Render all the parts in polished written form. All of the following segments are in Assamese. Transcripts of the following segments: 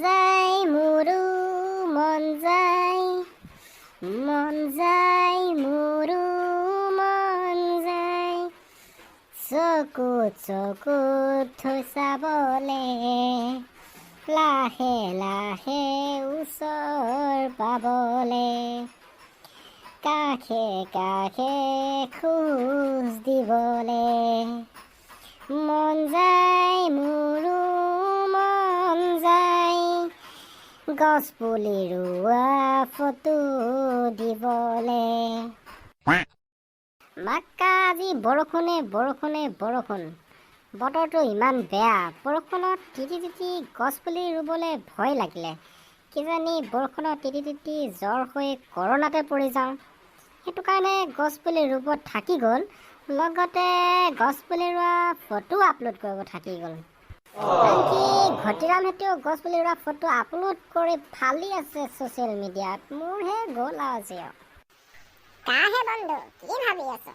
যায় মোৰো মন যায় মোৰো মন যায় চকুত থৈ চাবলে লাহে লাহে ওচৰ পাবলে কাষে কাষে খোজ দিবলে মন যায় মোৰো মন যায় গছ পুলি ৰোৱা ফটো দিবলে মাক্কা আজি বৰষুণ বতৰটো ইমান বেয়া বৰষুণত তিতি তিতি গছ পুলি ৰুবলৈ ভয় লাগিলে কিজানি বৰষুণত তিতি তিতি জ্বৰ হৈ কৰোণাতে পৰি যাওঁ সেইটো কাৰণে গছ পুলি ৰুব থাকি গ'ল লগতে গছ পুলি ৰোৱা ফটো আপলোড কৰিব থাকি গ'ল আনকি ঘটিৰামহেঁতেও গছ পুলি ৰোৱা ফটো আপলোড কৰি ফালি আছে ছ'চিয়েল মিডিয়াত মোৰহে গ'ল আজি কাহে বন্ধু কি ভাবি আছ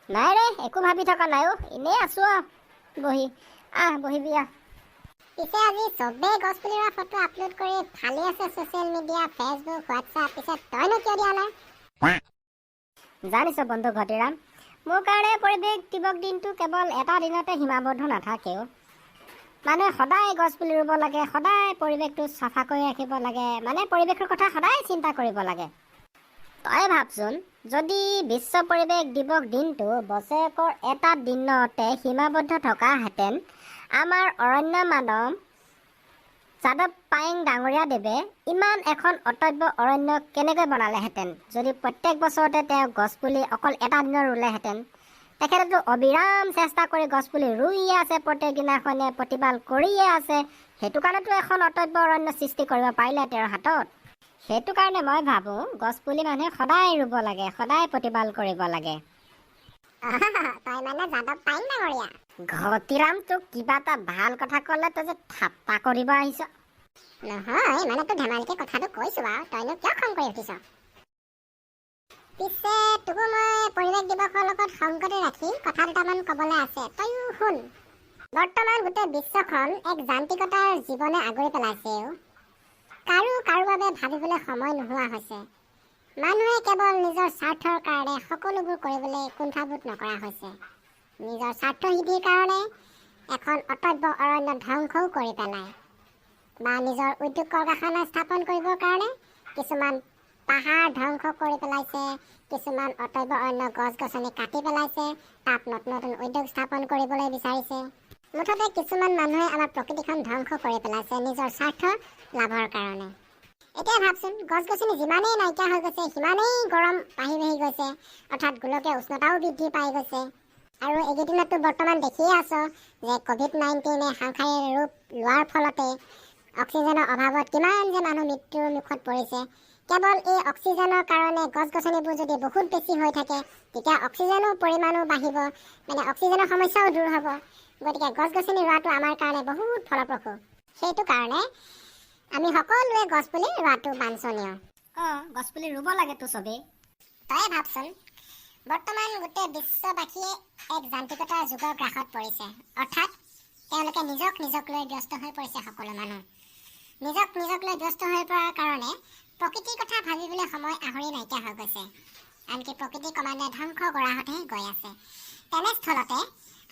নাই ৰে একো ভাবি থকা নাই এনেই আছো বহি বহিবি পিছে আজি চবেই গছ পুলি ৰোৱা ফটো আপলোড কৰি ফালি আছে ছ'চিয়েল মিডিয়া ফেচবুক হোৱাটছআপ পিছে তইনো কিয় দিয়া নাই জানিছ বন্ধু ঘটিৰাম মোৰ কাৰণে পৰিৱেশ দিৱস দিনটো কেৱল এটা দিনতে সীমাবদ্ধ নাথাকেও মানুহে সদায় গছ পুলি ৰুব লাগে সদায় পৰিৱেশটো চাফা কৰি ৰাখিব লাগে মানে পৰিৱেশৰ কথা সদায় চিন্তা কৰিব লাগে তই ভাবচোন যদি বিশ্ব পৰিৱেশ দিৱস দিনটো বছৰেকৰ এটা দিনতে সীমাবদ্ধ থকাহেঁতেন আমাৰ অৰণ্য মানৱ যাদৱ পায়েং ডাঙৰীয়াদেৱে ইমান এখন অটব্য অৰণ্য কেনেকৈ বনালেহেঁতেন যদি প্ৰত্যেক বছৰতে তেওঁ গছপুলি অকল এটা দিনত ৰুলেহেঁতেন তেখেতেতো অবিৰাম চেষ্টা কৰি গছপুলি ৰুইয়ে আছে প্ৰত্যেক দিনাখনে প্ৰতিপাল কৰিয়ে আছে সেইটো কাৰণেতো এখন অটব্য অৰণ্য সৃষ্টি কৰিব পাৰিলে তেওঁৰ হাতত সেইটো কাৰণে মই ভাবোঁ গছপুলি মানুহে সদায় ৰুব লাগে সদায় প্ৰতিপাল কৰিব লাগে তই মানে যাদৱ পায়েং ডাঙৰীয়া ঘটিৰাম তোক কিবা এটা ভাল কথা ক'লে তই যে ঠাট্টা কৰিব আহিছ নহয় মানে তোক ধেমালিকে কথাটো কৈছো আৰু তইনো কিয় খং কৰি উঠিছ পিছে তোকো মই পৰিৱেশ দিৱসৰ লগত সংগতি ৰাখি কথা দুটামান ক'বলৈ আছে তইও শুন বৰ্তমান গোটেই বিশ্বখন এক যান্ত্ৰিকতাৰ জীৱনে আগুৰি পেলাইছে কাৰো বাবে ভাবিবলৈ সময় নোহোৱা হৈছে মানুহে কেৱল নিজৰ স্বাৰ্থৰ কাৰণে সকলোবোৰ কৰিবলৈ কুণ্ঠাবোধ নকৰা হৈছে নিজৰ স্বাৰ্থ সিদ্ধিৰ কাৰণে এখন অটব্য অৰণ্য ধ্বংসও কৰি পেলায় বা নিজৰ উদ্যোগ কল-কাৰখানা স্থাপন কৰিবৰ কাৰণে কিছুমান পাহাৰ ধ্বংস কৰি পেলাইছে কিছুমান অটব্য অৰণ্য গছ-গছনি কাটি পেলাইছে তাত নতুন নতুন উদ্যোগ স্থাপন কৰিবলৈ বিচাৰিছে মুঠতে কিছুমান মানুহে আমাৰ প্ৰকৃতিখন ধ্বংস কৰি পেলাইছে নিজৰ স্বাৰ্থ লাভৰ কাৰণে এতিয়া ভাবচোন গছ-গছনি যিমানেই নাইকিয়া হৈ গৈছে সিমানেই গৰম বাঢ়ি গৈছে অৰ্থাৎ গোলকীয় উষ্ণতাও বৃদ্ধি পাই গৈছে আৰু এইকেইদিনতো বৰ্তমান দেখিয়ে আছ যে COVID-19 সাংসাৰিক ৰূপ লোৱাৰ ফলতে অক্সিজেনৰ অভাৱত কিমান যে মানুহ মৃত্যুৰ মুখত পৰিছে কেৱল এই অক্সিজেনৰ কাৰণে গছ-গছনিবোৰ যদি বহুত বেছি হৈ থাকে তেতিয়া অক্সিজেনৰ পৰিমাণো বাঢ়িব মানে অক্সিজেনৰ সমস্যাও দূৰ হ'ব গতিকে গছ-গছনি ৰোৱাটো আমাৰ কাৰণে বহুত ফলপ্ৰসূ সেইটো কাৰণে আমি সকলোৱে গছপুলি ৰোৱাটো বাঞ্ছনীয় গছপুলি ৰুব লাগেতো চবেই তই ভাবচোন বৰ্তমান গোটেই বিশ্ববাসীয়ে এক যান্ত্ৰিকতাৰ যুগৰ গ্ৰাসত পৰিছে অৰ্থাৎ তেওঁলোকে নিজক লৈ ব্যস্ত হৈ পৰিছে সকলো মানুহ নিজক লৈ ব্যস্ত হৈ পৰাৰ কাৰণে প্ৰকৃতিৰ কথা ভাবিবলৈ সময় আহৰি নাইকিয়া হৈ গৈছে আনকি প্ৰকৃতি ক্ৰমান্বয়ে ধ্বংস গৰাহতহে গৈ আছে তেনেস্থলতে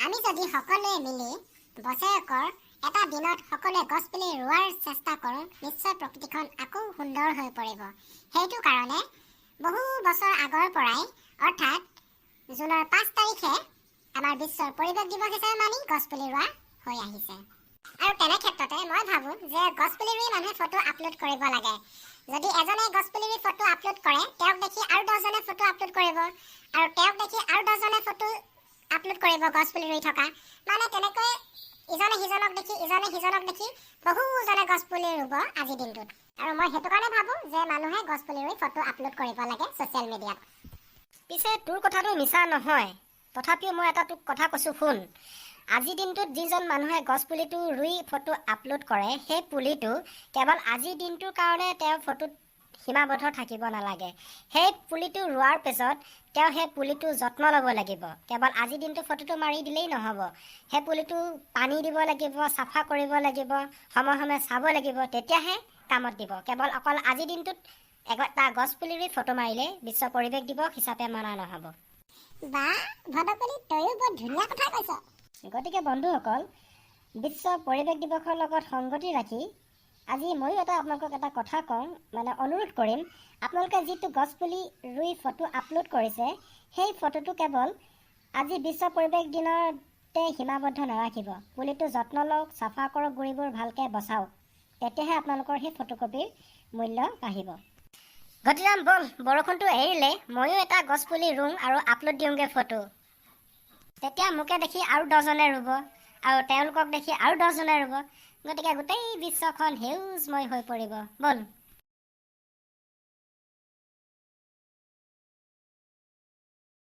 আমি যদি সকলোৱে মিলি বছৰেকৰ এটা দিনত সকলোৱে গছপুলি ৰোৱাৰ চেষ্টা কৰোঁ নিশ্চয় প্ৰকৃতিখন আকৌ সুন্দৰ হৈ পৰিব সেইটো কাৰণে বহু বছৰ আগৰ পৰাই অৰ্থাৎ জুনৰ 5 তাৰিখে আমাৰ বিশ্বৰ পৰিৱেশ দিৱস হিচাপে মানি গছপুলি ৰোৱা হৈ আহিছে আৰু তেনে ক্ষেত্ৰতে মই ভাবোঁ যে গছপুলি ৰুই মানুহে ফটো আপলোড কৰিব লাগে যদি এজনে গছপুলি ৰুই ফটো আপলোড কৰে তেওঁক দেখি আৰু 10জনে ফটো আপলোড কৰিব আৰু তেওঁক দেখি আৰু 10জনে ফটো আপলোড কৰিব গছপুলি ৰুই থকা মানে তেনেকৈ ইজনে সিজনক দেখি বহুজনে গছপুলি ৰুব আজিৰ দিনটোত আৰু মই সেইটো কাৰণে ভাবোঁ যে মানুহে গছপুলি ৰুই ফটো আপলোড কৰিব লাগে ছ'চিয়েল মিডিয়াত পিছে তোৰ কথাটো মিছা নহয় তথাপিও মই এটা তোক কথা কৈছোঁ শুন আজিৰ দিনটোত যিজন মানুহে গছপুলিটো ৰুই ফটো আপলোড কৰে সেই পুলিটো কেৱল আজিৰ দিনটোৰ কাৰণে তেওঁ ফটোত সীমাবদ্ধ থাকিব নালাগে। সেই পুলিটো ৰোৱাৰ পিছত তেওঁ সেই পুলিটো যত্ন ল'ব লাগিব। কেৱল আজিৰ দিনটো ফটোটো মাৰি দিলেই নহ'ব। সেই পুলিটো পানী দিব লাগিব, চাফা কৰিব লাগিব, সময়ে সময়ে চাব লাগিব, তেতিয়াহে কামত দিব। কেৱল অকল আজিৰ দিনটোত এটা গছ পুলি ৰুই ফটো মাৰিলে বিশ্ব পৰিৱেশ দিৱস হিচাপে মনা নহ'ব। বা ভদকলি তয়ো বৰ ধুনীয়া কথা কৈছ। গতিকে বন্ধুসকল, বিশ্ব পৰিৱেশ দিৱসৰ লগত সংগতি ৰাখি আজি ময়ো আপোনালোকক এটা কথা কওঁ, অনুৰোধ কৰিম, আপোনালোকে যিটো গছপুলি ৰুই ফটো আপলোড কৰিছে, সেই ফটোটো কেৱল আজি বিশ্ব পৰিৱেশ দিনতে সীমাবদ্ধ নাৰাখিব। পুলিটো যত্ন লওক, চাফা কৰক, গুৰিবোৰ ভালকৈ বচাওক, তেতিয়াহে আপোনালোকৰ সেই ফটোকপিৰ মূল্য বাঢ়িব। ঘটিৰাম ব'ল, বৰষুণটো এৰিলে ময়ো এটা গছপুলি ৰুওঁ আৰু আপলোড দিওঁগৈ ফটো। তেতিয়া মোকে দেখি আৰু 10জনে ৰুব আৰু তেওঁলোকক দেখি আৰু 10জনে ৰুব। গতিকে গোটেই বিশ্বখন সেউজময় হৈ পৰিব। ব'ল।